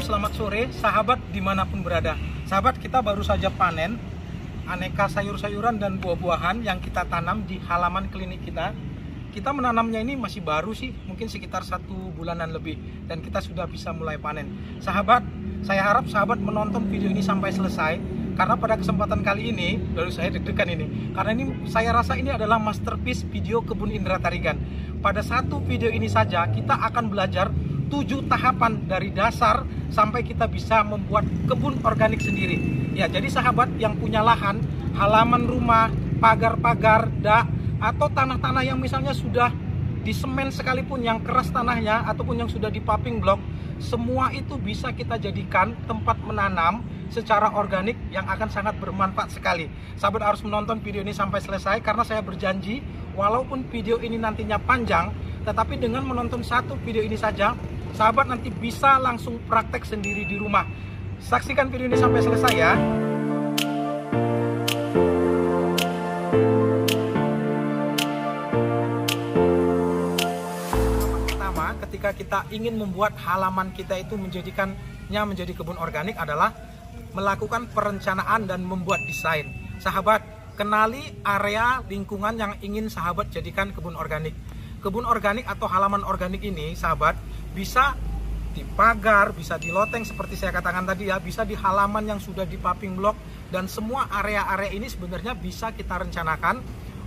selamat sore sahabat dimanapun berada. Sahabat, kita baru saja panen aneka sayur-sayuran dan buah-buahan yang kita tanam di halaman klinik kita. Kita menanamnya ini masih baru sih, mungkin sekitar 1 bulanan lebih, dan kita sudah bisa mulai panen. Sahabat, saya harap sahabat menonton video ini sampai selesai, karena pada kesempatan kali ini, baru saya deg-degan ini, karena ini saya rasa ini adalah masterpiece video kebun Indra Tarigan. Pada satu video ini saja kita akan belajar 7 tahapan dari dasar sampai kita bisa membuat kebun organik sendiri. Ya, jadi sahabat yang punya lahan, halaman rumah, pagar-pagar, atau tanah-tanah yang misalnya sudah disemen sekalipun, yang keras tanahnya ataupun yang sudah di paving block, semua itu bisa kita jadikan tempat menanam secara organik yang akan sangat bermanfaat sekali. Sahabat harus menonton video ini sampai selesai, karena saya berjanji walaupun video ini nantinya panjang, tetapi dengan menonton satu video ini saja, sahabat nanti bisa langsung praktek sendiri di rumah. Saksikan video ini sampai selesai ya. Pertama, ketika kita ingin membuat halaman kita itu menjadi kebun organik adalah melakukan perencanaan dan membuat desain. Sahabat, kenali area lingkungan yang ingin sahabat jadikan kebun organik. Kebun organik atau halaman organik ini, sahabat, bisa di pagar, bisa di loteng seperti saya katakan tadi ya, bisa di halaman yang sudah di paving block, dan semua area-area ini sebenarnya bisa kita rencanakan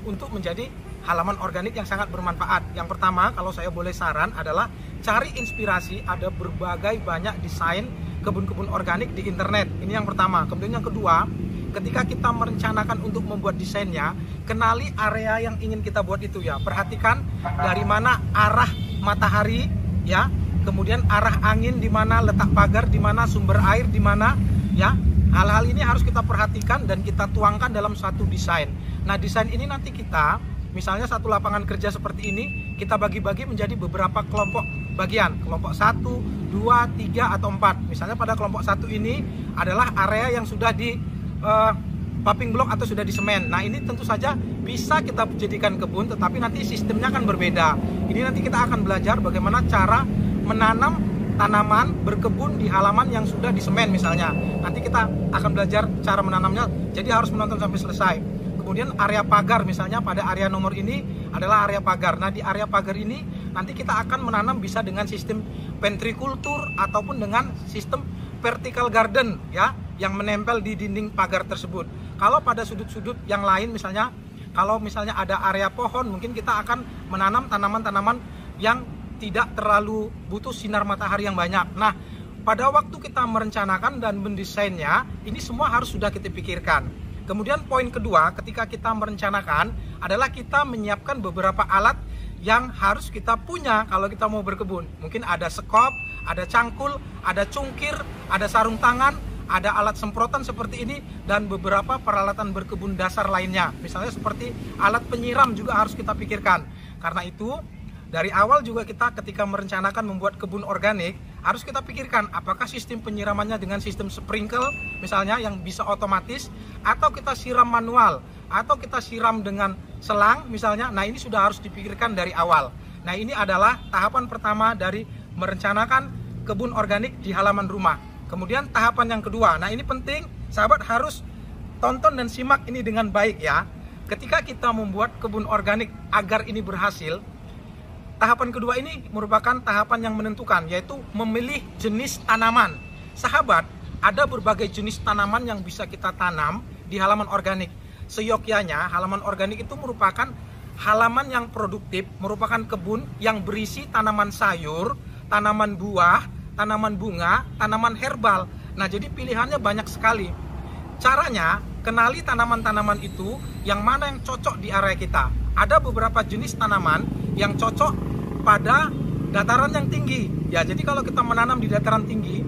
untuk menjadi halaman organik yang sangat bermanfaat. Yang pertama, kalau saya boleh saran adalah cari inspirasi, ada berbagai banyak desain kebun-kebun organik di internet. Ini yang pertama. Kemudian yang kedua, ketika kita merencanakan untuk membuat desainnya, kenali area yang ingin kita buat itu ya. Perhatikan dari mana arah matahari ya, kemudian arah angin di mana, letak pagar di mana, sumber air di mana ya. Hal-hal ini harus kita perhatikan dan kita tuangkan dalam satu desain. Nah, desain ini nanti kita, misalnya satu lapangan kerja seperti ini, kita bagi-bagi menjadi beberapa kelompok bagian. Kelompok 1, 2, 3, atau 4. Misalnya pada kelompok 1 ini adalah area yang sudah di paving block atau sudah di semen. Nah, ini tentu saja bisa kita jadikan kebun, tetapi nanti sistemnya akan berbeda. Ini nanti kita akan belajar bagaimana cara menanam tanaman berkebun di halaman yang sudah di semen misalnya. Nanti kita akan belajar cara menanamnya, jadi harus menonton sampai selesai. Kemudian area pagar, misalnya pada area nomor ini adalah area pagar. Nah, di area pagar ini nanti kita akan menanam bisa dengan sistem pentrikultur ataupun dengan sistem vertical garden ya, yang menempel di dinding pagar tersebut. Kalau pada sudut-sudut yang lain, misalnya kalau misalnya ada area pohon, mungkin kita akan menanam tanaman-tanaman yang tidak terlalu butuh sinar matahari yang banyak. Nah, pada waktu kita merencanakan dan mendesainnya, ini semua harus sudah kita pikirkan. Kemudian poin kedua, ketika kita merencanakan adalah kita menyiapkan beberapa alat yang harus kita punya kalau kita mau berkebun. Mungkin ada sekop, ada cangkul, ada cungkir, ada sarung tangan, ada alat semprotan seperti ini, dan beberapa peralatan berkebun dasar lainnya. Misalnya seperti alat penyiram juga harus kita pikirkan. Karena itu, dari awal juga kita ketika merencanakan membuat kebun organik, harus kita pikirkan apakah sistem penyiramannya dengan sistem sprinkle misalnya yang bisa otomatis, atau kita siram manual, atau kita siram dengan selang misalnya. Nah, ini sudah harus dipikirkan dari awal. Nah, ini adalah tahapan pertama dari merencanakan kebun organik di halaman rumah. Kemudian tahapan yang kedua, nah ini penting, sahabat harus tonton dan simak ini dengan baik ya. Ketika kita membuat kebun organik agar ini berhasil, tahapan kedua ini merupakan tahapan yang menentukan, yaitu memilih jenis tanaman. Sahabat, ada berbagai jenis tanaman yang bisa kita tanam di halaman organik. Seyogyanya, halaman organik itu merupakan halaman yang produktif, merupakan kebun yang berisi tanaman sayur, tanaman buah, tanaman bunga, tanaman herbal. Nah, jadi pilihannya banyak sekali. Caranya, kenali tanaman-tanaman itu yang mana yang cocok di area kita. Ada beberapa jenis tanaman yang cocok pada dataran yang tinggi. Ya, jadi kalau kita menanam di dataran tinggi,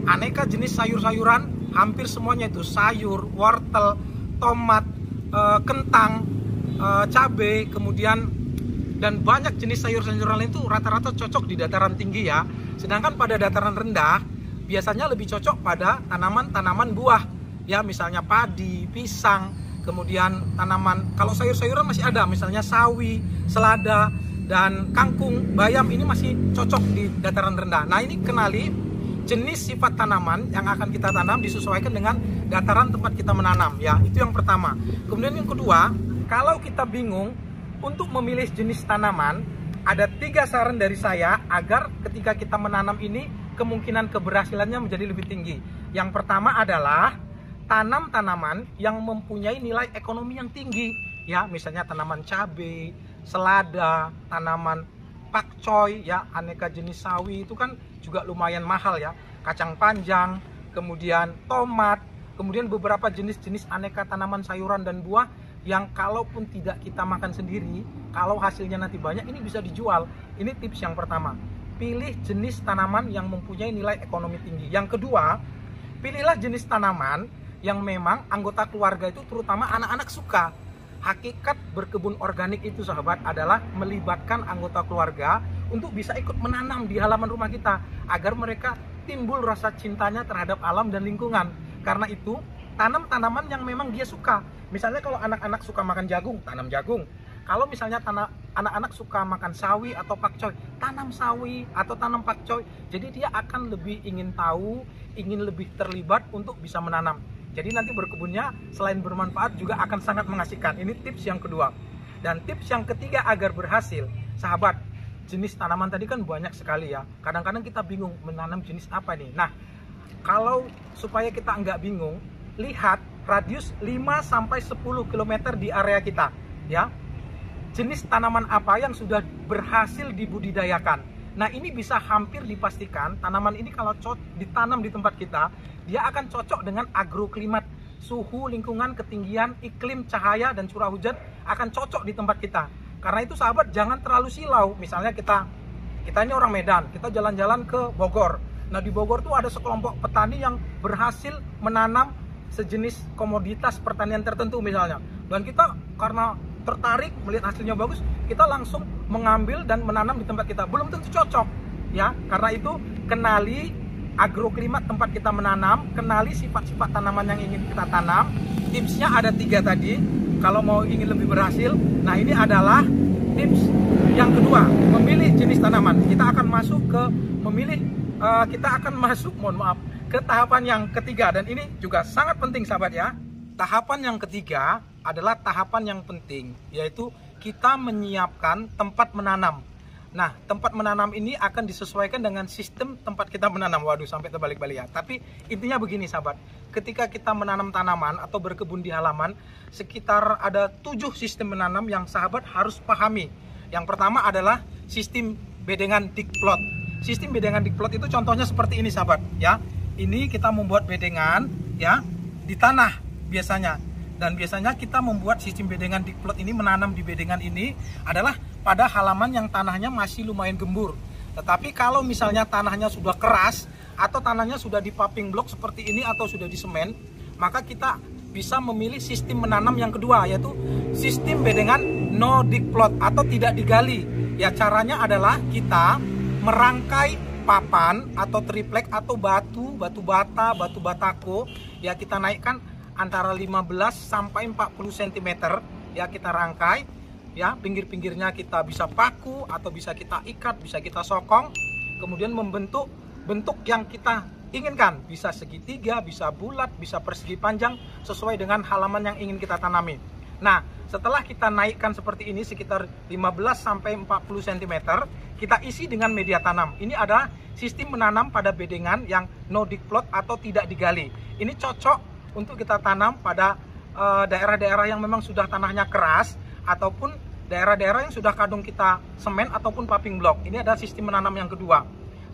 aneka jenis sayur-sayuran, hampir semuanya itu sayur, wortel, tomat, kentang, cabai, kemudian dan banyak jenis sayur-sayuran lain itu rata-rata cocok di dataran tinggi ya. Sedangkan pada dataran rendah biasanya lebih cocok pada tanaman-tanaman buah ya, misalnya padi, pisang, kemudian tanaman, kalau sayur-sayuran masih ada misalnya sawi, selada, dan kangkung, bayam, ini masih cocok di dataran rendah. Nah, ini kenali jenis sifat tanaman yang akan kita tanam disesuaikan dengan dataran tempat kita menanam ya. Itu yang pertama. Kemudian yang kedua, kalau kita bingung untuk memilih jenis tanaman, ada 3 saran dari saya agar ketika kita menanam ini kemungkinan keberhasilannya menjadi lebih tinggi. Yang pertama adalah tanam tanaman yang mempunyai nilai ekonomi yang tinggi ya, misalnya tanaman cabai, selada, tanaman pakcoy ya, aneka jenis sawi itu kan juga lumayan mahal ya, kacang panjang, kemudian tomat, kemudian beberapa jenis-jenis aneka tanaman sayuran dan buah yang kalaupun tidak kita makan sendiri, kalau hasilnya nanti banyak ini bisa dijual. Ini tips yang pertama, pilih jenis tanaman yang mempunyai nilai ekonomi tinggi. Yang kedua, pilihlah jenis tanaman yang memang anggota keluarga itu terutama anak-anak suka. Hakikat berkebun organik itu sahabat adalah melibatkan anggota keluarga untuk bisa ikut menanam di halaman rumah kita agar mereka timbul rasa cintanya terhadap alam dan lingkungan. Karena itu tanam tanaman yang memang dia suka. Misalnya kalau anak-anak suka makan jagung, tanam jagung. Kalau misalnya anak-anak suka makan sawi atau pakcoy, tanam sawi atau tanam pakcoy. Jadi dia akan lebih ingin tahu, ingin lebih terlibat untuk bisa menanam. Jadi nanti berkebunnya selain bermanfaat juga akan sangat mengasihkan. Ini tips yang kedua. Dan tips yang ketiga agar berhasil, sahabat, jenis tanaman tadi kan banyak sekali ya. Kadang-kadang kita bingung menanam jenis apa nih. Nah, kalau supaya kita nggak bingung, lihat radius 5-10 km di area kita ya. Jenis tanaman apa yang sudah berhasil dibudidayakan. Nah, ini bisa hampir dipastikan tanaman ini kalau ditanam di tempat kita, dia akan cocok dengan agroklimat, suhu, lingkungan, ketinggian, iklim, cahaya, dan curah hujan akan cocok di tempat kita. Karena itu sahabat jangan terlalu silau. Misalnya kita ini orang Medan, kita jalan-jalan ke Bogor. Nah, di Bogor tuh ada sekelompok petani yang berhasil menanam sejenis komoditas pertanian tertentu misalnya. Dan kita karena tertarik melihat hasilnya bagus, kita langsung mengambil dan menanam di tempat kita. Belum tentu cocok ya. Karena itu kenali agroklimat tempat kita menanam, kenali sifat-sifat tanaman yang ingin kita tanam. Tipsnya ada 3 tadi kalau mau ingin lebih berhasil. Nah, ini adalah tips yang kedua, memilih jenis tanaman. Kita akan masuk ke ke tahapan yang ketiga, dan ini juga sangat penting sahabat ya. Tahapan yang ketiga adalah tahapan yang penting, yaitu kita menyiapkan tempat menanam. Nah, tempat menanam ini akan disesuaikan dengan sistem tempat kita menanam. Waduh, sampai terbalik-balik ya. Tapi intinya begini sahabat, ketika kita menanam tanaman atau berkebun di halaman, sekitar ada 7 sistem menanam yang sahabat harus pahami. Yang pertama adalah sistem bedengan diplot. Sistem bedengan diplot itu contohnya seperti ini sahabat ya. Ini kita membuat bedengan ya di tanah biasanya. Dan biasanya kita membuat sistem bedengan diplot ini, menanam di bedengan ini adalah pada halaman yang tanahnya masih lumayan gembur. Tetapi kalau misalnya tanahnya sudah keras atau tanahnya sudah di paving block seperti ini atau sudah di semen, maka kita bisa memilih sistem menanam yang kedua, yaitu sistem bedengan no diplot atau tidak digali. Ya, caranya adalah kita merangkai papan atau triplek atau batu bata, batu batako ya, kita naikkan antara 15 sampai 40 cm ya, kita rangkai ya, pinggir-pinggirnya kita bisa paku atau bisa kita ikat, bisa kita sokong, kemudian membentuk bentuk yang kita inginkan, bisa segitiga, bisa bulat, bisa persegi panjang sesuai dengan halaman yang ingin kita tanami. Nah, setelah kita naikkan seperti ini sekitar 15 sampai 40 cm, kita isi dengan media tanam. Ini adalah sistem menanam pada bedengan yang no diplot atau tidak digali. Ini cocok untuk kita tanam pada daerah-daerah yang memang sudah tanahnya keras ataupun daerah-daerah yang sudah kadung kita semen ataupun paving block. Ini adalah sistem menanam yang kedua.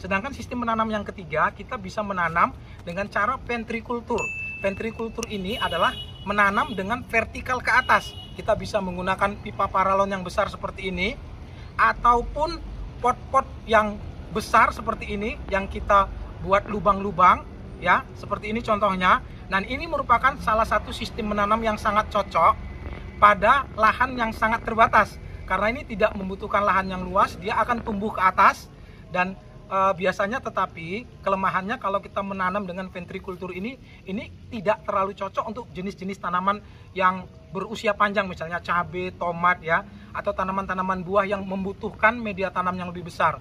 Sedangkan sistem menanam yang ketiga, kita bisa menanam dengan cara ventrikultur. Ventrikultur ini adalah menanam dengan vertikal ke atas. Kita bisa menggunakan pipa paralon yang besar seperti ini, ataupun pot-pot yang besar seperti ini yang kita buat lubang-lubang ya, seperti ini contohnya. Dan ini merupakan salah satu sistem menanam yang sangat cocok pada lahan yang sangat terbatas. Karena ini tidak membutuhkan lahan yang luas, dia akan tumbuh ke atas. Dan biasanya tetapi kelemahannya kalau kita menanam dengan ventrikultur ini tidak terlalu cocok untuk jenis-jenis tanaman yang berusia panjang, misalnya cabai, tomat ya, atau tanaman-tanaman buah yang membutuhkan media tanam yang lebih besar.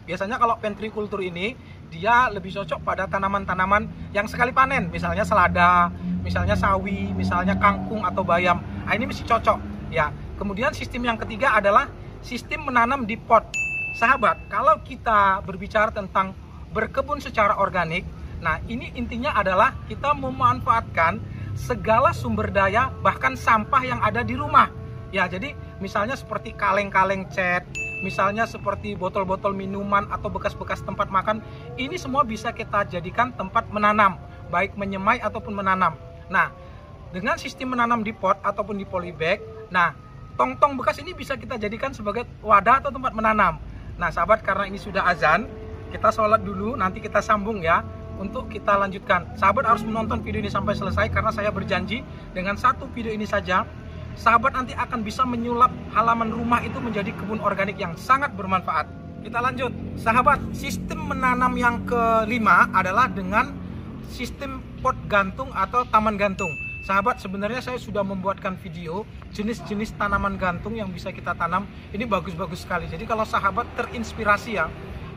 Biasanya kalau ventrikultur ini dia lebih cocok pada tanaman-tanaman yang sekali panen, misalnya selada, misalnya sawi, misalnya kangkung atau bayam. Nah, ini mesti cocok ya. Kemudian sistem yang ketiga adalah sistem menanam di pot. Sahabat, kalau kita berbicara tentang berkebun secara organik, nah ini intinya adalah kita memanfaatkan segala sumber daya, bahkan sampah yang ada di rumah. Ya, jadi misalnya seperti kaleng-kaleng cat, misalnya seperti botol-botol minuman atau bekas-bekas tempat makan, ini semua bisa kita jadikan tempat menanam, baik menyemai ataupun menanam. Nah, dengan sistem menanam di pot ataupun di polybag, nah tong-tong bekas ini bisa kita jadikan sebagai wadah atau tempat menanam. Nah sahabat, karena ini sudah azan, kita sholat dulu, nanti kita sambung ya untuk kita lanjutkan. Sahabat harus menonton video ini sampai selesai, karena saya berjanji dengan satu video ini saja sahabat nanti akan bisa menyulap halaman rumah itu menjadi kebun organik yang sangat bermanfaat. Kita lanjut. Sahabat, sistem menanam yang kelima adalah dengan sistem pot gantung atau taman gantung. Sahabat, sebenarnya saya sudah membuatkan video jenis-jenis tanaman gantung yang bisa kita tanam. Ini bagus-bagus sekali. Jadi kalau sahabat terinspirasi ya,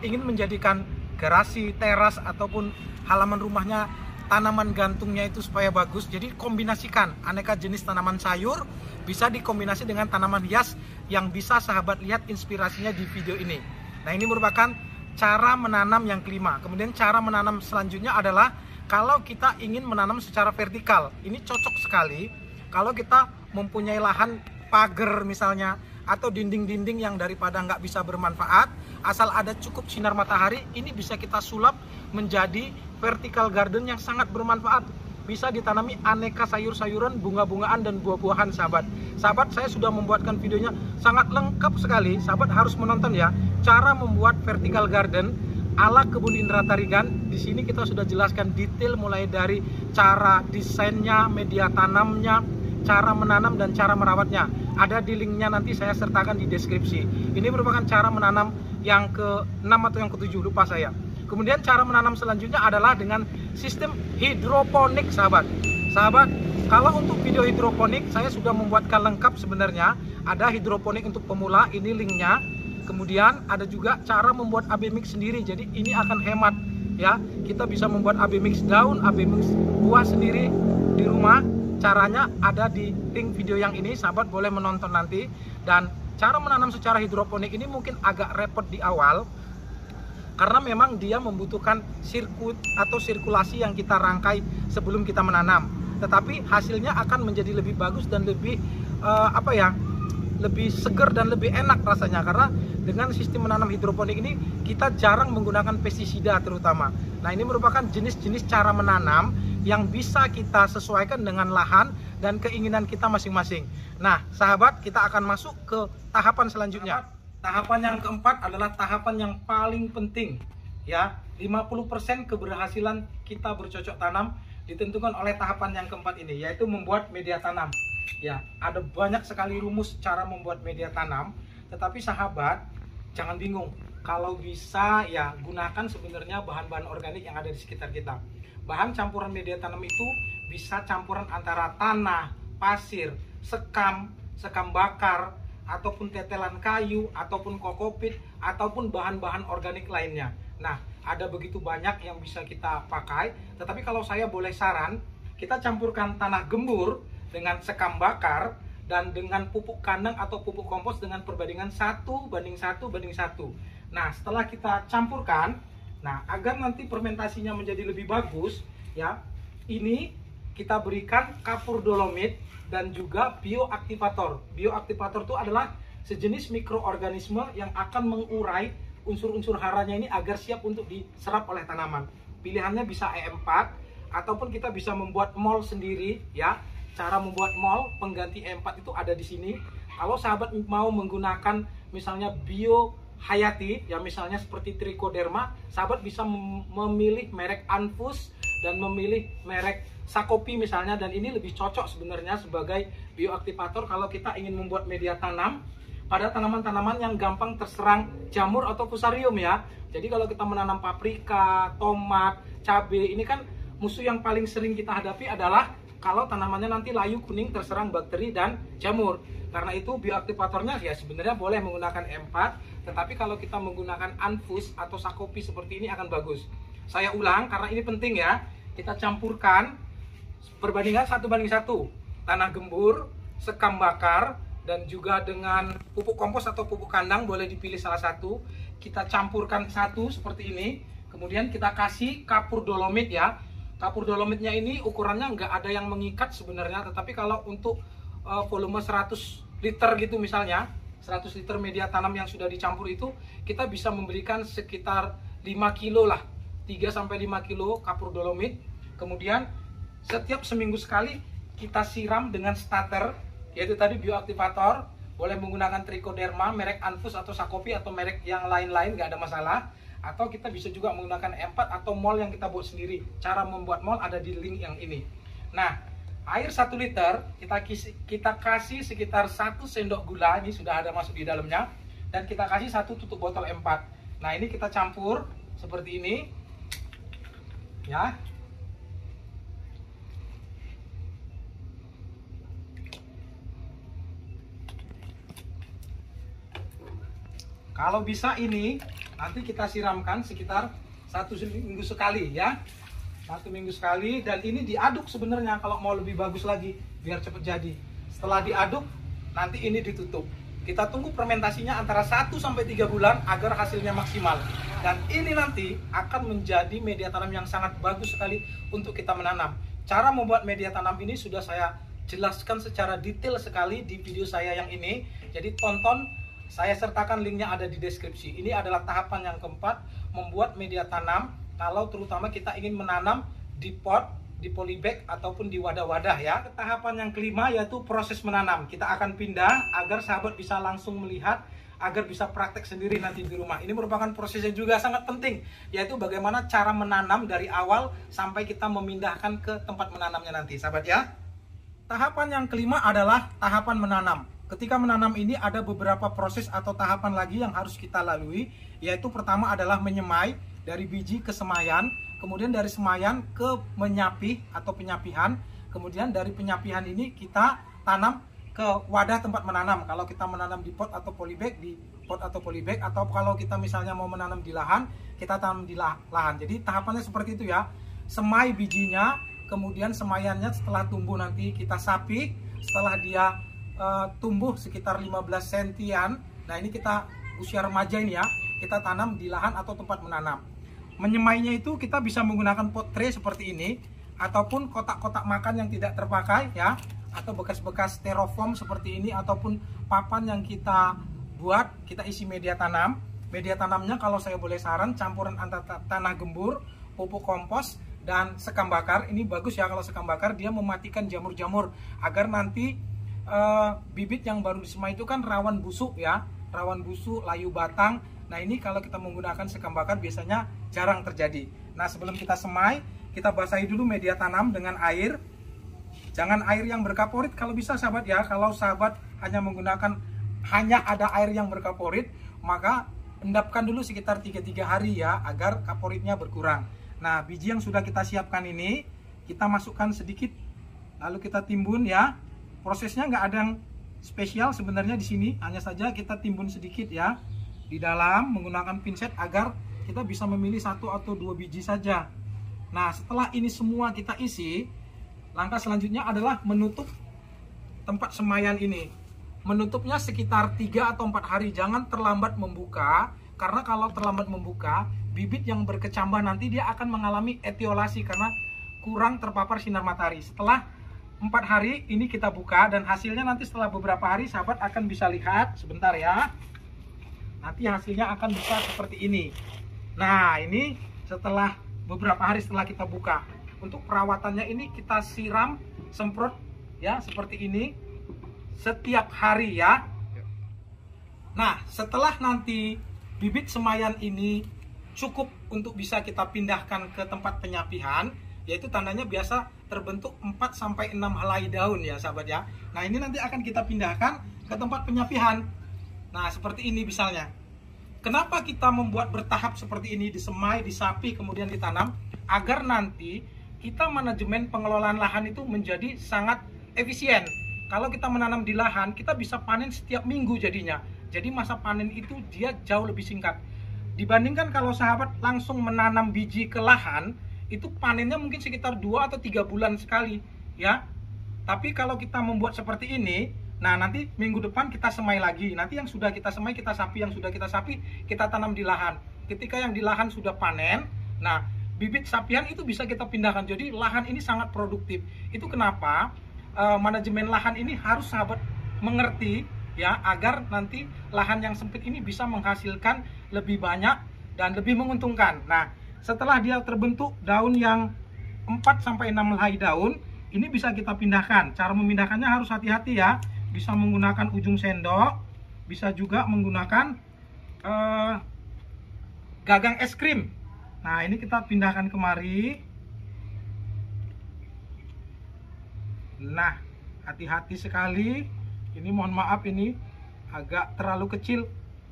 ingin menjadikan garasi, teras, ataupun halaman rumahnya tanaman gantungnya itu supaya bagus, jadi kombinasikan aneka jenis tanaman sayur, bisa dikombinasi dengan tanaman hias yang bisa sahabat lihat inspirasinya di video ini. Nah, ini merupakan cara menanam yang kelima. Kemudian cara menanam selanjutnya adalah kalau kita ingin menanam secara vertikal. Ini cocok sekali kalau kita mempunyai lahan pagar misalnya, atau dinding-dinding yang daripada nggak bisa bermanfaat, asal ada cukup sinar matahari, ini bisa kita sulap menjadi vertical garden yang sangat bermanfaat. Bisa ditanami aneka sayur-sayuran, bunga-bungaan, dan buah-buahan sahabat. Sahabat, saya sudah membuatkan videonya sangat lengkap sekali. Sahabat harus menonton ya. Cara membuat vertical garden ala kebun Indra Tarigan. Di sini kita sudah jelaskan detail mulai dari cara desainnya, media tanamnya, cara menanam dan cara merawatnya. Ada di linknya, nanti saya sertakan di deskripsi. Ini merupakan cara menanam yang ke-6 atau yang ke-7, lupa saya. Kemudian cara menanam selanjutnya adalah dengan sistem hidroponik sahabat. Sahabat, kalau untuk video hidroponik saya sudah membuatkan lengkap sebenarnya. Ada hidroponik untuk pemula, ini linknya. Kemudian ada juga cara membuat AB mix sendiri. Jadi ini akan hemat ya. Kita bisa membuat AB mix daun, AB mix buah sendiri di rumah. Caranya ada di link video yang ini, sahabat boleh menonton nanti. Dan cara menanam secara hidroponik ini mungkin agak repot di awal, karena memang dia membutuhkan sirkuit atau sirkulasi yang kita rangkai sebelum kita menanam. Tetapi hasilnya akan menjadi lebih bagus dan lebih lebih segar dan lebih enak rasanya, karena dengan sistem menanam hidroponik ini kita jarang menggunakan pestisida terutama. Nah, ini merupakan jenis-jenis cara menanam yang bisa kita sesuaikan dengan lahan dan keinginan kita masing-masing. Nah, sahabat, kita akan masuk ke tahapan selanjutnya. Tahapan yang keempat adalah tahapan yang paling penting ya. 50% keberhasilan kita bercocok tanam ditentukan oleh tahapan yang keempat ini, yaitu membuat media tanam. Ya, ada banyak sekali rumus cara membuat media tanam, tetapi sahabat jangan bingung. Kalau bisa ya gunakan sebenarnya bahan-bahan organik yang ada di sekitar kita. Bahan campuran media tanam itu bisa campuran antara tanah, pasir, sekam bakar, ataupun tetelan kayu, ataupun kokopit, ataupun bahan-bahan organik lainnya. Nah, ada begitu banyak yang bisa kita pakai, tetapi kalau saya boleh saran, kita campurkan tanah gembur dengan sekam bakar dan dengan pupuk kandang atau pupuk kompos dengan perbandingan 1:1:1. Nah, setelah kita campurkan, nah agar nanti fermentasinya menjadi lebih bagus ya, ini kita berikan kapur dolomit dan juga bioaktivator. Bioaktivator itu adalah sejenis mikroorganisme yang akan mengurai unsur-unsur haranya ini agar siap untuk diserap oleh tanaman. Pilihannya bisa E4 ataupun kita bisa membuat mol sendiri ya. Cara membuat mol pengganti E4 itu ada di sini. Kalau sahabat mau menggunakan misalnya bio hayati ya, misalnya seperti trichoderma, sahabat bisa memilih merek Anfus dan memilih merek Sakopi misalnya, dan ini lebih cocok sebenarnya sebagai bioaktivator kalau kita ingin membuat media tanam pada tanaman-tanaman yang gampang terserang jamur atau fusarium ya. Jadi kalau kita menanam paprika, tomat, cabai, ini kan musuh yang paling sering kita hadapi adalah kalau tanamannya nanti layu kuning terserang bakteri dan jamur. Karena itu bioaktivatornya ya sebenarnya boleh menggunakan E4, tetapi kalau kita menggunakan Anfus atau Sakopi seperti ini akan bagus. Saya ulang karena ini penting ya. Kita campurkan perbandingan 1:1. Tanah gembur, sekam bakar, dan juga dengan pupuk kompos atau pupuk kandang, boleh dipilih salah satu. Kita campurkan satu seperti ini. Kemudian kita kasih kapur dolomit ya. Kapur dolomitnya ini ukurannya nggak ada yang mengikat sebenarnya, tetapi kalau untuk volume 100 liter gitu misalnya, 100 liter media tanam yang sudah dicampur itu, kita bisa memberikan sekitar 5 kilo lah, 3-5 kilo kapur dolomit. Kemudian setiap seminggu sekali kita siram dengan starter, yaitu tadi bioaktivator. Boleh menggunakan Trichoderma, merek Anfus atau Sakopi atau merek yang lain-lain, nggak ada masalah. Atau kita bisa juga menggunakan E4 atau mol yang kita buat sendiri. Cara membuat mol ada di link yang ini. Nah, air 1 liter kita kasih sekitar 1 sendok gula, ini sudah ada masuk di dalamnya, dan kita kasih 1 tutup botol E4. Nah, ini kita campur seperti ini ya. Kalau bisa ini nanti kita siramkan sekitar 1 minggu sekali ya. 1 minggu sekali, dan ini diaduk sebenarnya kalau mau lebih bagus lagi biar cepat jadi. Setelah diaduk nanti ini ditutup. Kita tunggu fermentasinya antara 1-3 bulan agar hasilnya maksimal. Dan ini nanti akan menjadi media tanam yang sangat bagus sekali untuk kita menanam. Cara membuat media tanam ini sudah saya jelaskan secara detail sekali di video saya yang ini. Jadi tonton, saya sertakan linknya ada di deskripsi. Ini adalah tahapan yang keempat, membuat media tanam. Kalau terutama kita ingin menanam di pot, di polybag ataupun di wadah-wadah ya. Tahapan yang kelima yaitu proses menanam. Kita akan pindah agar sahabat bisa langsung melihat, agar bisa praktek sendiri nanti di rumah. Ini merupakan proses yang juga sangat penting, yaitu bagaimana cara menanam dari awal sampai kita memindahkan ke tempat menanamnya nanti, sahabat ya. Tahapan yang kelima adalah tahapan menanam. Ketika menanam ini ada beberapa proses atau tahapan lagi yang harus kita lalui, yaitu pertama adalah menyemai, dari biji ke semaian, kemudian dari semaian ke menyapih atau penyapihan, kemudian dari penyapihan ini kita tanam ke wadah tempat menanam. Kalau kita menanam di pot atau polybag, di pot atau polybag, atau kalau kita misalnya mau menanam di lahan, kita tanam di lahan. Jadi tahapannya seperti itu ya. Semai bijinya, kemudian semaiannya setelah tumbuh nanti kita sapih, setelah dia tumbuh sekitar 15 sentian. Nah, ini kita usia remaja ini ya, kita tanam di lahan atau tempat menanam. Menyemainya itu kita bisa menggunakan pot tray seperti ini, ataupun kotak-kotak makan yang tidak terpakai ya, atau bekas-bekas styrofoam seperti ini, ataupun papan yang kita buat, kita isi media tanam. Media tanamnya kalau saya boleh saran, campuran antara tanah gembur, pupuk kompos, dan sekam bakar. Ini bagus ya kalau sekam bakar, dia mematikan jamur-jamur agar nanti bibit yang baru disemai itu kan rawan busuk ya, rawan busuk, layu batang. Nah, ini kalau kita menggunakan sekam bakar biasanya jarang terjadi. Nah, sebelum kita semai, kita basahi dulu media tanam dengan air. Jangan air yang berkaporit kalau bisa sahabat ya. Kalau sahabat hanya ada air yang berkaporit, maka endapkan dulu sekitar 3 hari ya, agar kaporitnya berkurang. Nah, biji yang sudah kita siapkan ini kita masukkan sedikit, lalu kita timbun ya. Prosesnya nggak ada yang spesial sebenarnya di sini, hanya saja kita timbun sedikit ya di dalam menggunakan pinset agar kita bisa memilih 1 atau 2 biji saja. Nah, setelah ini semua kita isi, langkah selanjutnya adalah menutup tempat semaian ini. Menutupnya sekitar 3 atau 4 hari, jangan terlambat membuka, karena kalau terlambat membuka, bibit yang berkecambah nanti dia akan mengalami etiolasi karena kurang terpapar sinar matahari. Setelah 4 hari ini kita buka, dan hasilnya nanti setelah beberapa hari sahabat akan bisa lihat sebentar ya. Nanti hasilnya akan bisa seperti ini. Nah, ini setelah beberapa hari setelah kita buka. Untuk perawatannya ini kita siram, semprot ya seperti ini setiap hari ya. Nah, setelah nanti bibit semaian ini cukup untuk bisa kita pindahkan ke tempat penyapihan, yaitu tandanya biasa terbentuk 4-6 helai daun ya sahabat ya. Nah, ini nanti akan kita pindahkan ke tempat penyapihan. Nah, seperti ini misalnya. Kenapa kita membuat bertahap seperti ini, disemai, disapi, kemudian ditanam? Agar nanti kita manajemen pengelolaan lahan itu menjadi sangat efisien. Kalau kita menanam di lahan, kita bisa panen setiap minggu jadinya. Jadi masa panen itu dia jauh lebih singkat. Dibandingkan kalau sahabat langsung menanam biji ke lahan, itu panennya mungkin sekitar 2 atau 3 bulan sekali, ya. Tapi kalau kita membuat seperti ini, nah nanti minggu depan kita semai lagi. Nanti yang sudah kita semai kita sapi, yang sudah kita sapi kita tanam di lahan. Ketika yang di lahan sudah panen, nah bibit sapian itu bisa kita pindahkan. Jadi lahan ini sangat produktif. Itu kenapa manajemen lahan ini harus sahabat mengerti, ya, agar nanti lahan yang sempit ini bisa menghasilkan lebih banyak dan lebih menguntungkan. Nah, setelah dia terbentuk daun yang 4-6 helai daun, ini bisa kita pindahkan. Cara memindahkannya harus hati-hati ya. Bisa menggunakan ujung sendok, bisa juga menggunakan gagang es krim. Nah, ini kita pindahkan kemari. Nah, hati-hati sekali. Ini mohon maaf, ini agak terlalu kecil.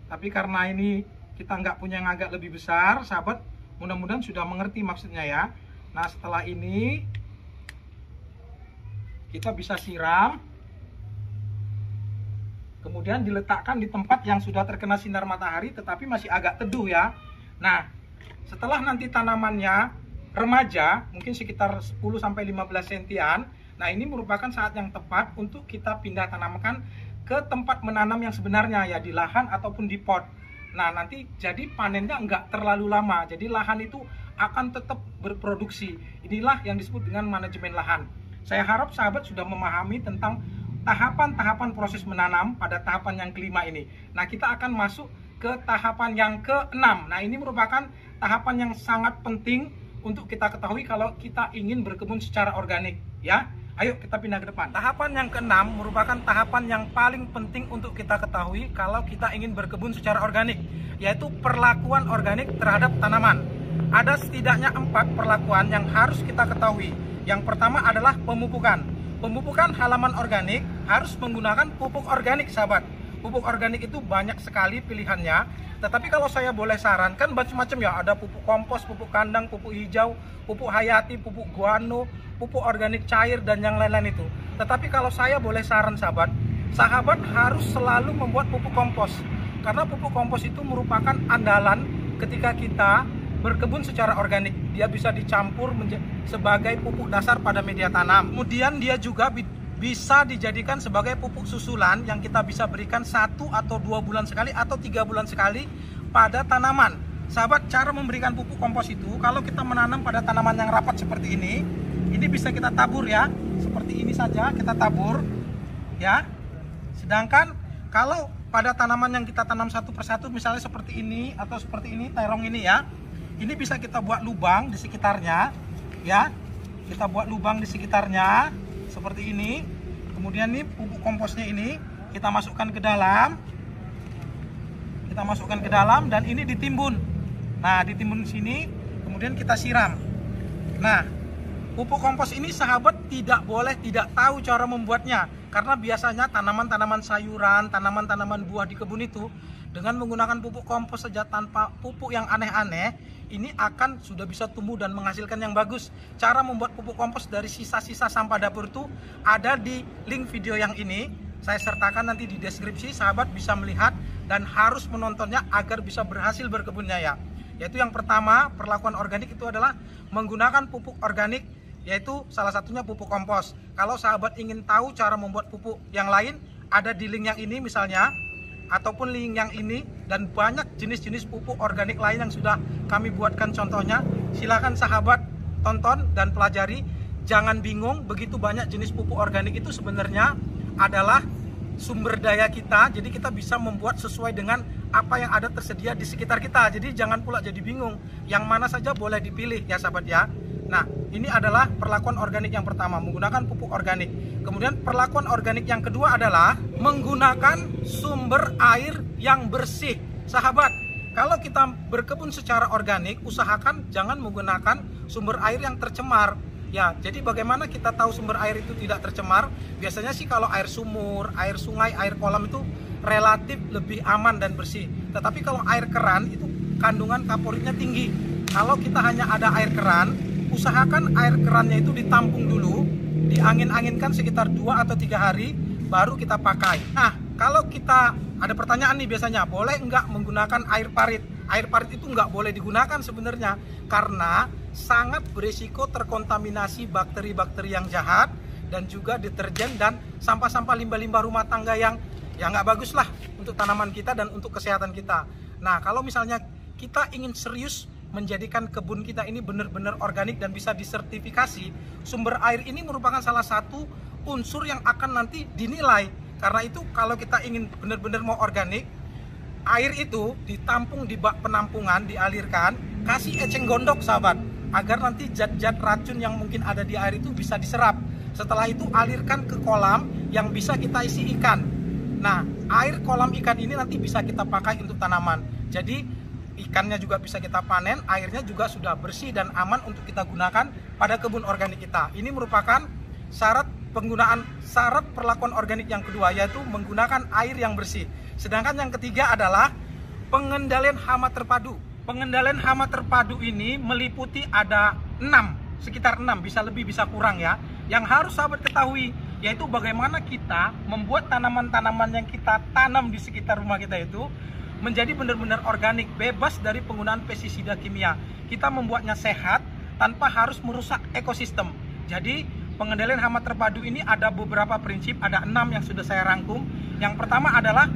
Tapi karena ini kita nggak punya yang agak lebih besar, sahabat, mudah-mudahan sudah mengerti maksudnya ya. Nah, setelah ini kita bisa siram. Kemudian diletakkan di tempat yang sudah terkena sinar matahari tetapi masih agak teduh ya. Nah, setelah nanti tanamannya remaja, mungkin sekitar 10-15 sentian, nah ini merupakan saat yang tepat untuk kita pindah tanamkan ke tempat menanam yang sebenarnya, ya di lahan ataupun di pot. Nah, nanti jadi panennya nggak terlalu lama, jadi lahan itu akan tetap berproduksi. Inilah yang disebut dengan manajemen lahan. Saya harap sahabat sudah memahami tentang tahapan-tahapan proses menanam pada tahapan yang kelima ini. Nah, kita akan masuk ke tahapan yang keenam. Nah, ini merupakan tahapan yang sangat penting untuk kita ketahui kalau kita ingin berkebun secara organik, ya. Ayo kita pindah ke depan. Tahapan yang keenam merupakan tahapan yang paling penting untuk kita ketahui kalau kita ingin berkebun secara organik, yaitu perlakuan organik terhadap tanaman. Ada setidaknya 4 perlakuan yang harus kita ketahui. Yang pertama adalah pemupukan. Pemupukan halaman organik harus menggunakan pupuk organik, sahabat. Pupuk organik itu banyak sekali pilihannya, tetapi kalau saya boleh sarankan macam-macam ya, ada pupuk kompos, pupuk kandang, pupuk hijau, pupuk hayati, pupuk guano, pupuk organik cair, dan yang lain-lain itu. Tetapi kalau saya boleh saran sahabat, sahabat harus selalu membuat pupuk kompos, karena pupuk kompos itu merupakan andalan ketika kita berkebun secara organik. Dia bisa dicampur sebagai pupuk dasar pada media tanam. Kemudian dia juga bisa dijadikan sebagai pupuk susulan yang kita bisa berikan 1 atau 2 bulan sekali atau 3 bulan sekali pada tanaman. Sahabat, cara memberikan pupuk kompos itu, kalau kita menanam pada tanaman yang rapat seperti ini bisa kita tabur ya, seperti ini saja kita tabur ya. Sedangkan kalau pada tanaman yang kita tanam satu persatu, misalnya seperti ini atau seperti ini, terong ini ya, ini bisa kita buat lubang di sekitarnya ya. Kita buat lubang di sekitarnya seperti ini. Kemudian nih pupuk komposnya ini kita masukkan ke dalam. Kita masukkan ke dalam dan ini ditimbun. Nah, ditimbun sini, kemudian kita siram. Nah, pupuk kompos ini sahabat tidak boleh tidak tahu cara membuatnya, karena biasanya tanaman-tanaman sayuran, tanaman-tanaman buah di kebun itu dengan menggunakan pupuk kompos saja tanpa pupuk yang aneh-aneh, ini akan sudah bisa tumbuh dan menghasilkan yang bagus. Cara membuat pupuk kompos dari sisa-sisa sampah dapur itu ada di link video yang ini. Saya sertakan nanti di deskripsi, sahabat bisa melihat dan harus menontonnya agar bisa berhasil berkebunnya ya. Yaitu yang pertama, perlakuan organik itu adalah menggunakan pupuk organik, yaitu salah satunya pupuk kompos. Kalau sahabat ingin tahu cara membuat pupuk yang lain, ada di link yang ini misalnya, ataupun link yang ini, dan banyak jenis-jenis pupuk organik lain yang sudah kami buatkan contohnya. Silakan sahabat tonton dan pelajari. Jangan bingung, begitu banyak jenis pupuk organik itu sebenarnya adalah sumber daya kita. Jadi kita bisa membuat sesuai dengan apa yang ada tersedia di sekitar kita. Jadi jangan pula jadi bingung, yang mana saja boleh dipilih ya sahabat ya. Nah, ini adalah perlakuan organik yang pertama, menggunakan pupuk organik. Kemudian perlakuan organik yang kedua adalah menggunakan sumber air yang bersih. Sahabat, kalau kita berkebun secara organik, usahakan jangan menggunakan sumber air yang tercemar. Ya, jadi bagaimana kita tahu sumber air itu tidak tercemar? Biasanya sih kalau air sumur, air sungai, air kolam itu relatif lebih aman dan bersih. Tetapi kalau air keran itu kandungan kaporitnya tinggi. Kalau kita hanya ada air keran, usahakan air kerannya itu ditampung dulu, diangin-anginkan sekitar 2 atau 3 hari, baru kita pakai. Nah, kalau kita ada pertanyaan nih biasanya, boleh nggak menggunakan air parit? Air parit itu nggak boleh digunakan sebenarnya, karena sangat berisiko terkontaminasi bakteri-bakteri yang jahat, dan juga deterjen dan sampah-sampah limbah-limbah rumah tangga yang ya nggak bagus lah untuk tanaman kita dan untuk kesehatan kita. Nah, kalau misalnya kita ingin serius menjadikan kebun kita ini benar-benar organik dan bisa disertifikasi, sumber air ini merupakan salah satu unsur yang akan nanti dinilai. Karena itu kalau kita ingin benar-benar mau organik, air itu ditampung di bak penampungan, dialirkan, kasih eceng gondok sahabat, agar nanti zat-zat racun yang mungkin ada di air itu bisa diserap. Setelah itu alirkan ke kolam yang bisa kita isi ikan. Nah, air kolam ikan ini nanti bisa kita pakai untuk tanaman. Jadi ikannya juga bisa kita panen, airnya juga sudah bersih dan aman untuk kita gunakan pada kebun organik kita. Ini merupakan syarat perlakuan organik yang kedua, yaitu menggunakan air yang bersih. Sedangkan yang ketiga adalah pengendalian hama terpadu. Pengendalian hama terpadu ini meliputi ada sekitar 6, bisa lebih bisa kurang ya. Yang harus sahabat ketahui, yaitu bagaimana kita membuat tanaman-tanaman yang kita tanam di sekitar rumah kita itu menjadi benar-benar organik, bebas dari penggunaan pestisida kimia. Kita membuatnya sehat tanpa harus merusak ekosistem. Jadi pengendalian hama terpadu ini ada beberapa prinsip, ada 6 yang sudah saya rangkum. Yang pertama adalah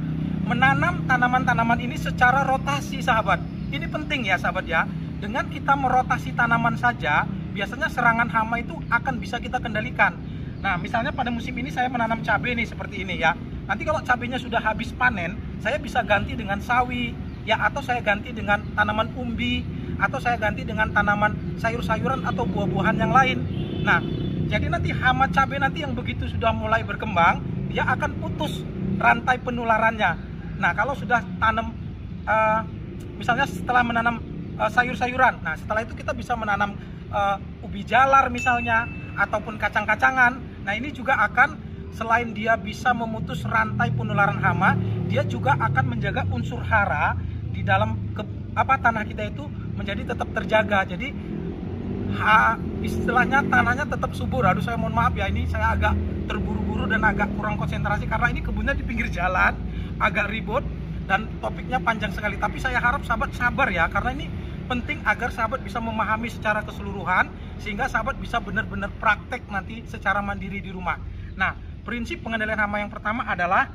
menanam tanaman-tanaman ini secara rotasi sahabat. Ini penting ya sahabat ya. Dengan kita merotasi tanaman saja, biasanya serangan hama itu akan bisa kita kendalikan. Nah, misalnya pada musim ini saya menanam cabai nih seperti ini ya. Nanti kalau cabainya sudah habis panen, saya bisa ganti dengan sawi ya, atau saya ganti dengan tanaman umbi, atau saya ganti dengan tanaman sayur-sayuran atau buah-buahan yang lain. Nah, jadi nanti hama cabai nanti yang begitu sudah mulai berkembang, dia akan putus rantai penularannya. Nah, kalau sudah tanam misalnya setelah menanam sayur-sayuran, nah setelah itu kita bisa menanam ubi jalar misalnya, ataupun kacang-kacangan. Nah, ini juga akan, selain dia bisa memutus rantai penularan hama, dia juga akan menjaga unsur hara di dalam tanah kita itu menjadi tetap terjaga. Jadi istilahnya tanahnya tetap subur. Aduh, saya mohon maaf ya, ini saya agak terburu-buru dan agak kurang konsentrasi karena ini kebunnya di pinggir jalan, agak ribut dan topiknya panjang sekali. Tapi saya harap sahabat sabar ya, karena ini penting agar sahabat bisa memahami secara keseluruhan, sehingga sahabat bisa benar-benar praktek nanti secara mandiri di rumah. Nah, prinsip pengendalian hama yang pertama adalah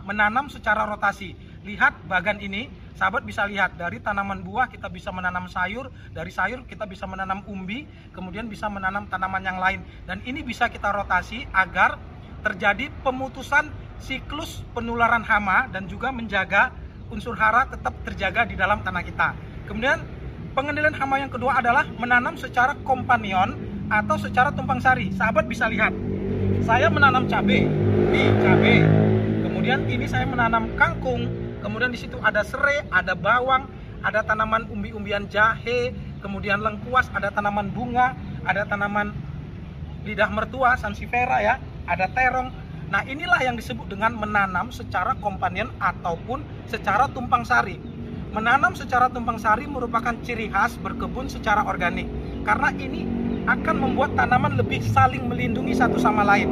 menanam secara rotasi. Lihat bagan ini, sahabat bisa lihat dari tanaman buah kita bisa menanam sayur, dari sayur kita bisa menanam umbi, kemudian bisa menanam tanaman yang lain. Dan ini bisa kita rotasi agar terjadi pemutusan siklus penularan hama dan juga menjaga unsur hara tetap terjaga di dalam tanah kita. Kemudian pengendalian hama yang kedua adalah menanam secara kompanion atau secara tumpang sari. Sahabat bisa lihat, saya menanam cabai, nih cabai. Kemudian ini saya menanam kangkung. Kemudian di situ ada serai, ada bawang, ada tanaman umbi-umbian jahe, kemudian lengkuas, ada tanaman bunga, ada tanaman lidah mertua, sansifera ya, ada terong. Nah, inilah yang disebut dengan menanam secara kompanion ataupun secara tumpang sari. Menanam secara tumpang sari merupakan ciri khas berkebun secara organik, karena ini akan membuat tanaman lebih saling melindungi satu sama lain.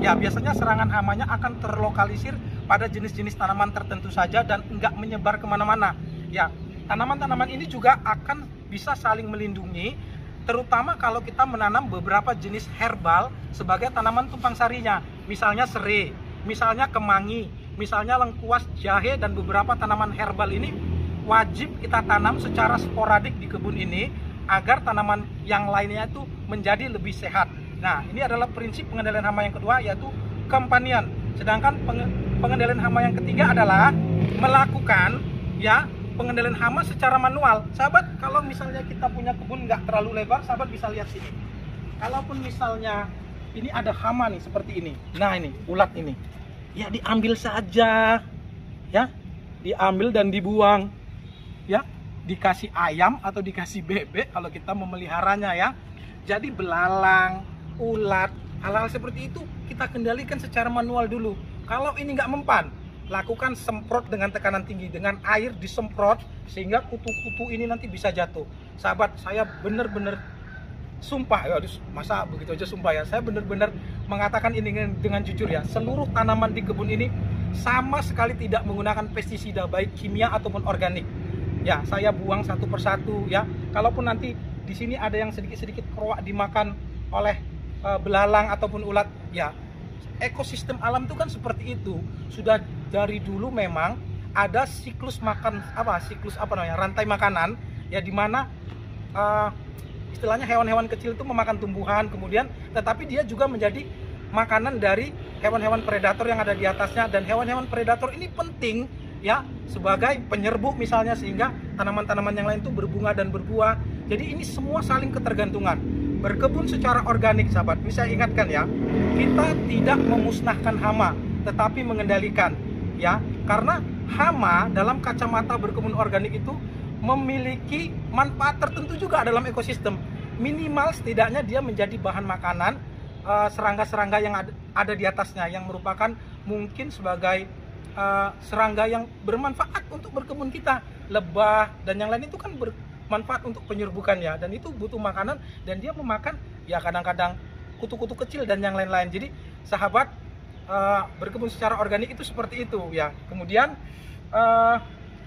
Ya, biasanya serangan hamanya akan terlokalisir pada jenis-jenis tanaman tertentu saja dan enggak menyebar kemana-mana. Ya, tanaman-tanaman ini juga akan bisa saling melindungi, terutama kalau kita menanam beberapa jenis herbal sebagai tanaman tumpang sarinya. Misalnya serai, misalnya kemangi, misalnya lengkuas, jahe, dan beberapa tanaman herbal ini wajib kita tanam secara sporadik di kebun ini agar tanaman yang lainnya itu menjadi lebih sehat. Nah, ini adalah prinsip pengendalian hama yang kedua, yaitu kompanion. Sedangkan pengendalian hama yang ketiga adalah melakukan ya pengendalian hama secara manual. Sahabat, kalau misalnya kita punya kebun nggak terlalu lebar, sahabat bisa lihat sini. Kalaupun misalnya ini ada hama nih seperti ini, nah ini ulat ini, ya diambil saja, ya diambil dan dibuang, ya dikasih ayam atau dikasih bebek kalau kita memeliharanya ya. Jadi belalang, ulat, hal-hal seperti itu kita kendalikan secara manual dulu. Kalau ini nggak mempan, lakukan semprot dengan tekanan tinggi, dengan air disemprot sehingga kutu-kutu ini nanti bisa jatuh. Sahabat, saya benar-benar sumpah ya, masa begitu aja sumpah ya, saya benar-benar mengatakan ini dengan jujur ya, seluruh tanaman di kebun ini sama sekali tidak menggunakan pestisida baik kimia ataupun organik. Ya, saya buang satu persatu ya. Kalaupun nanti di sini ada yang sedikit-sedikit keroak dimakan oleh belalang ataupun ulat, ya ekosistem alam itu kan seperti itu. Sudah dari dulu memang ada siklus rantai makanan ya, dimana istilahnya hewan-hewan kecil itu memakan tumbuhan, kemudian tetapi dia juga menjadi makanan dari hewan-hewan predator yang ada di atasnya, dan hewan-hewan predator ini penting ya sebagai penyerbu misalnya, sehingga tanaman-tanaman yang lain itu berbunga dan berbuah. Jadi ini semua saling ketergantungan. Berkebun secara organik sahabat, bisa ingatkan ya, kita tidak memusnahkan hama tetapi mengendalikan ya, karena hama dalam kacamata berkebun organik itu memiliki manfaat tertentu juga dalam ekosistem. Minimal setidaknya dia menjadi bahan makanan serangga-serangga yang ada di atasnya, yang merupakan mungkin sebagai serangga yang bermanfaat untuk berkebun kita. Lebah dan yang lain itu kan bermanfaat untuk penyerbukannya, dan itu butuh makanan, dan dia memakan ya kadang-kadang kutu-kutu kecil dan yang lain-lain. Jadi sahabat, berkebun secara organik itu seperti itu ya. Kemudian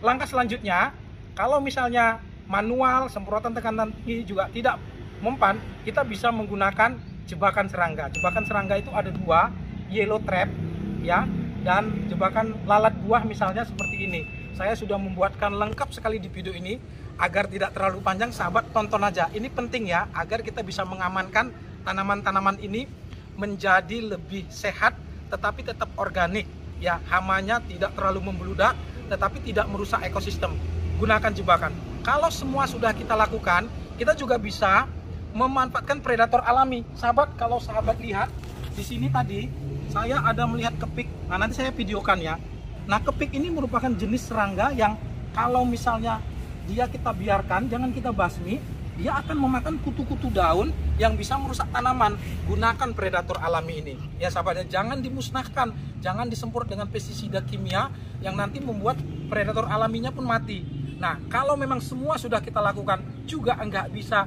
langkah selanjutnya, kalau misalnya manual semprotan tekanan tinggi juga tidak mempan, kita bisa menggunakan jebakan serangga. Jebakan serangga itu ada dua, yellow trap ya, dan jebakan lalat buah misalnya seperti ini. Saya sudah membuatkan lengkap sekali di video ini. Agar tidak terlalu panjang, sahabat tonton aja. Ini penting ya, agar kita bisa mengamankan tanaman-tanaman ini menjadi lebih sehat tetapi tetap organik ya. Hamanya tidak terlalu membeludak tetapi tidak merusak ekosistem. Gunakan jebakan. Kalau semua sudah kita lakukan, kita juga bisa memanfaatkan predator alami. Sahabat, kalau sahabat lihat di sini tadi saya ada melihat kepik. Nah, nanti saya videokan ya. Nah, kepik ini merupakan jenis serangga yang kalau misalnya dia kita biarkan, jangan kita basmi, dia akan memakan kutu-kutu daun yang bisa merusak tanaman. Gunakan predator alami ini ya sahabatnya, jangan dimusnahkan, jangan disemprot dengan pestisida kimia yang nanti membuat predator alaminya pun mati. Nah, kalau memang semua sudah kita lakukan juga nggak bisa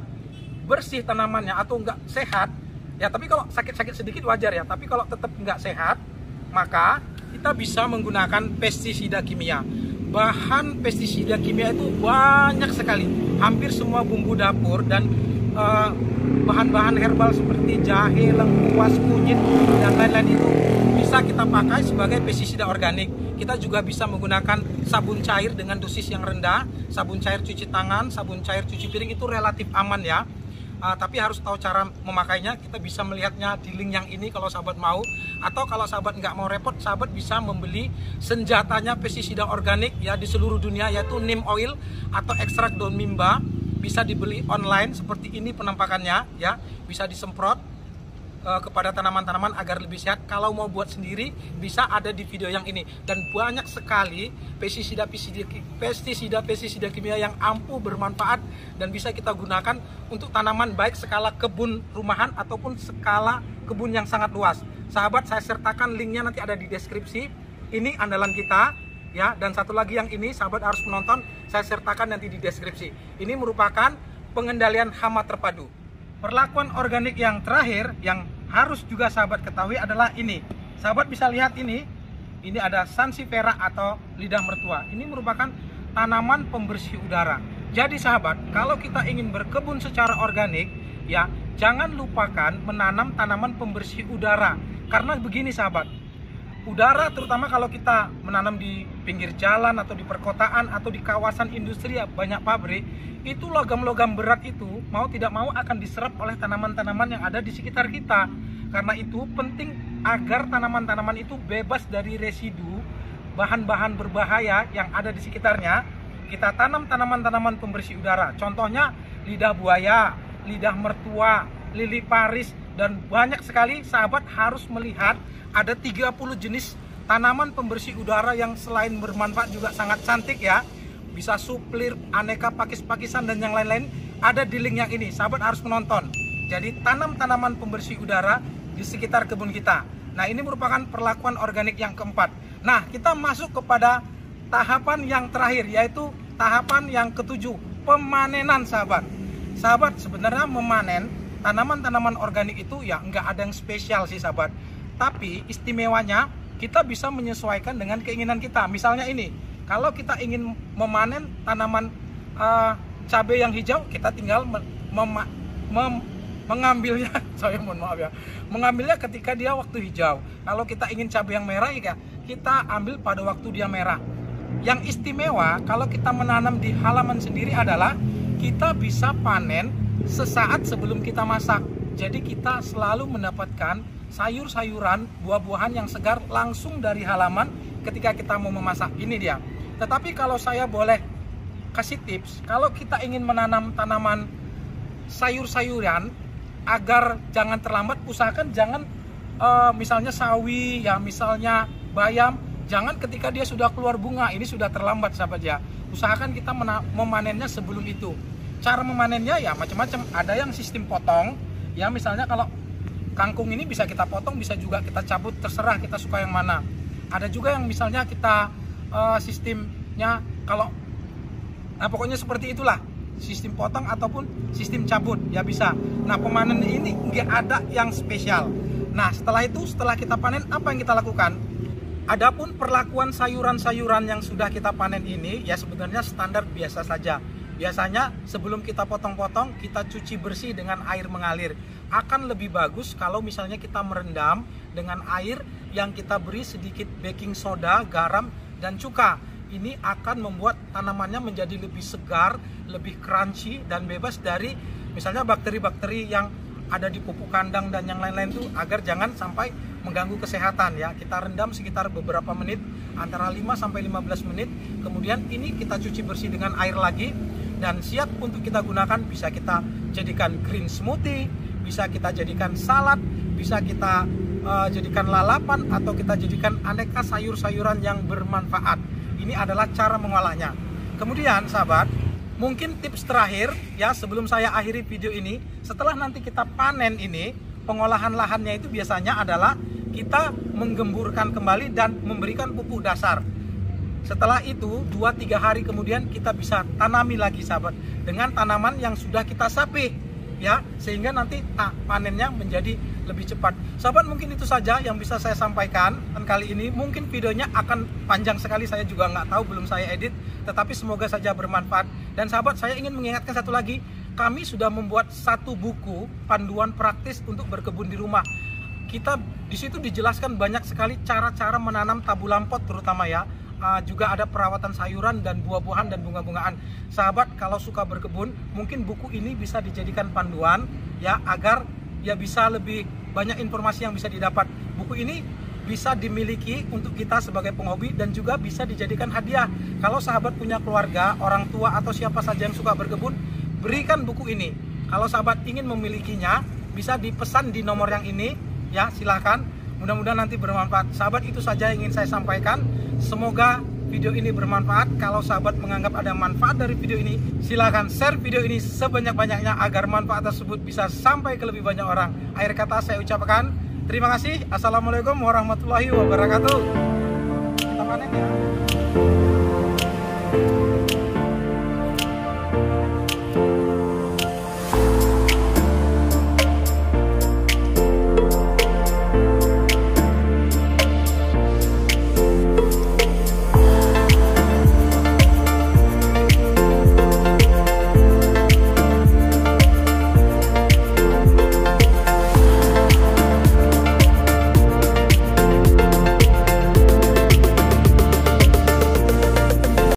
bersih tanamannya atau nggak sehat ya, tapi kalau sakit-sakit sedikit wajar ya, tapi kalau tetap nggak sehat, maka kita bisa menggunakan pestisida kimia. Bahan pestisida kimia itu banyak sekali, hampir semua bumbu dapur dan bahan-bahan herbal seperti jahe, lengkuas, kunyit dan lain-lain itu bisa kita pakai sebagai pestisida organik. Kita juga bisa menggunakan sabun cair dengan dosis yang rendah, sabun cair cuci tangan, sabun cair cuci piring, itu relatif aman ya. Tapi harus tahu cara memakainya. Kita bisa melihatnya di link yang ini kalau sahabat mau, atau kalau sahabat nggak mau repot, sahabat bisa membeli senjatanya pestisida organik ya di seluruh dunia, yaitu neem oil atau ekstrak daun mimba. Bisa dibeli online seperti ini penampakannya ya, bisa disemprot kepada tanaman-tanaman agar lebih sehat. Kalau mau buat sendiri bisa ada di video yang ini, dan banyak sekali pestisida kimia yang ampuh, bermanfaat dan bisa kita gunakan untuk tanaman baik skala kebun rumahan ataupun skala kebun yang sangat luas. Sahabat, saya sertakan linknya nanti ada di deskripsi. Ini andalan kita ya, dan satu lagi yang ini sahabat harus menonton, saya sertakan nanti di deskripsi. Ini merupakan pengendalian hama terpadu. Perlakuan organik yang terakhir yang harus juga sahabat ketahui adalah ini. Sahabat bisa lihat ini ada Sansevieria atau lidah mertua. Ini merupakan tanaman pembersih udara. Jadi sahabat, kalau kita ingin berkebun secara organik ya, jangan lupakan menanam tanaman pembersih udara. Karena begini sahabat, udara terutama kalau kita menanam di pinggir jalan atau di perkotaan atau di kawasan industri ya, banyak pabrik, itu logam-logam berat itu mau tidak mau akan diserap oleh tanaman-tanaman yang ada di sekitar kita. Karena itu penting agar tanaman-tanaman itu bebas dari residu bahan-bahan berbahaya yang ada di sekitarnya. Kita tanam tanaman-tanaman pembersih udara, contohnya lidah buaya, lidah mertua, lili Paris, dan banyak sekali. Sahabat harus melihat ada 30 jenis tanaman pembersih udara yang selain bermanfaat juga sangat cantik ya. Bisa suplir, aneka pakis-pakisan dan yang lain-lain, ada di link yang ini. Sahabat harus menonton. Jadi tanam tanaman pembersih udara di sekitar kebun kita. Nah, ini merupakan perlakuan organik yang keempat. Nah, kita masuk kepada tahapan yang terakhir, yaitu tahapan yang ketujuh, pemanenan sahabat. Sahabat, sebenarnya memanen tanaman-tanaman organik itu ya nggak ada yang spesial sih sahabat. Tapi istimewanya kita bisa menyesuaikan dengan keinginan kita. Misalnya ini, kalau kita ingin memanen tanaman cabai yang hijau, kita tinggal mengambilnya, saya mohon maaf ya, mengambilnya ketika dia waktu hijau. Kalau kita ingin cabai yang merah, ya kita ambil pada waktu dia merah. Yang istimewa kalau kita menanam di halaman sendiri adalah kita bisa panen sesaat sebelum kita masak. Jadi kita selalu mendapatkan sayur-sayuran, buah-buahan yang segar langsung dari halaman ketika kita mau memasak. Ini dia. Tetapi kalau saya boleh kasih tips, kalau kita ingin menanam tanaman sayur-sayuran agar jangan terlambat, usahakan jangan misalnya sawi ya, misalnya bayam, jangan ketika dia sudah keluar bunga, ini sudah terlambat sahabat ya. Usahakan kita memanennya sebelum itu. Cara memanennya ya macam-macam. Ada yang sistem potong ya, misalnya kalau kangkung ini bisa kita potong, bisa juga kita cabut, terserah kita suka yang mana. Ada juga yang misalnya kita sistemnya kalau pokoknya seperti itulah, sistem potong ataupun sistem cabut ya bisa. Nah, pemanen ini nggak ada yang spesial. Nah, setelah itu, setelah kita panen, apa yang kita lakukan? Adapun perlakuan sayuran-sayuran yang sudah kita panen ini ya sebenarnya standar biasa saja. Biasanya sebelum kita potong-potong, kita cuci bersih dengan air mengalir. Akan lebih bagus kalau misalnya kita merendam dengan air yang kita beri sedikit baking soda, garam, dan cuka. Ini akan membuat tanamannya menjadi lebih segar, lebih crunchy, dan bebas dari misalnya bakteri-bakteri yang ada di pupuk kandang dan yang lain-lain itu, agar jangan sampai mengganggu kesehatan ya. Kita rendam sekitar beberapa menit, antara 5-15 menit. Kemudian ini kita cuci bersih dengan air lagi dan siap untuk kita gunakan. Bisa kita jadikan green smoothie, bisa kita jadikan salad, bisa kita jadikan lalapan, atau kita jadikan aneka sayur-sayuran yang bermanfaat. Ini adalah cara mengolahnya. Kemudian sahabat, mungkin tips terakhir ya sebelum saya akhiri video ini, setelah nanti kita panen ini, pengolahan lahannya itu biasanya adalah kita menggemburkan kembali dan memberikan pupuk dasar. Setelah itu 2-3 hari kemudian kita bisa tanami lagi sahabat, dengan tanaman yang sudah kita sapih ya, sehingga nanti panennya menjadi lebih cepat. Sahabat, mungkin itu saja yang bisa saya sampaikan. Dan kali ini mungkin videonya akan panjang sekali, saya juga nggak tahu, belum saya edit, tetapi semoga saja bermanfaat. Dan sahabat, saya ingin mengingatkan satu lagi, kami sudah membuat satu buku panduan praktis untuk berkebun di rumah. Kita di situ dijelaskan banyak sekali cara-cara menanam tabulampot terutama ya. Juga ada perawatan sayuran dan buah-buahan dan bunga-bungaan. Sahabat, kalau suka berkebun, mungkin buku ini bisa dijadikan panduan ya, agar ya bisa lebih banyak informasi yang bisa didapat. Buku ini bisa dimiliki untuk kita sebagai penghobi dan juga bisa dijadikan hadiah. Kalau sahabat punya keluarga, orang tua, atau siapa saja yang suka berkebun, berikan buku ini. Kalau sahabat ingin memilikinya, bisa dipesan di nomor yang ini ya, silahkan. Mudah-mudahan nanti bermanfaat. Sahabat, itu saja yang ingin saya sampaikan. Semoga video ini bermanfaat. Kalau sahabat menganggap ada manfaat dari video ini, silahkan share video ini sebanyak-banyaknya agar manfaat tersebut bisa sampai ke lebih banyak orang. Akhir kata saya ucapkan terima kasih. Assalamualaikum warahmatullahi wabarakatuh. Kita panen ya.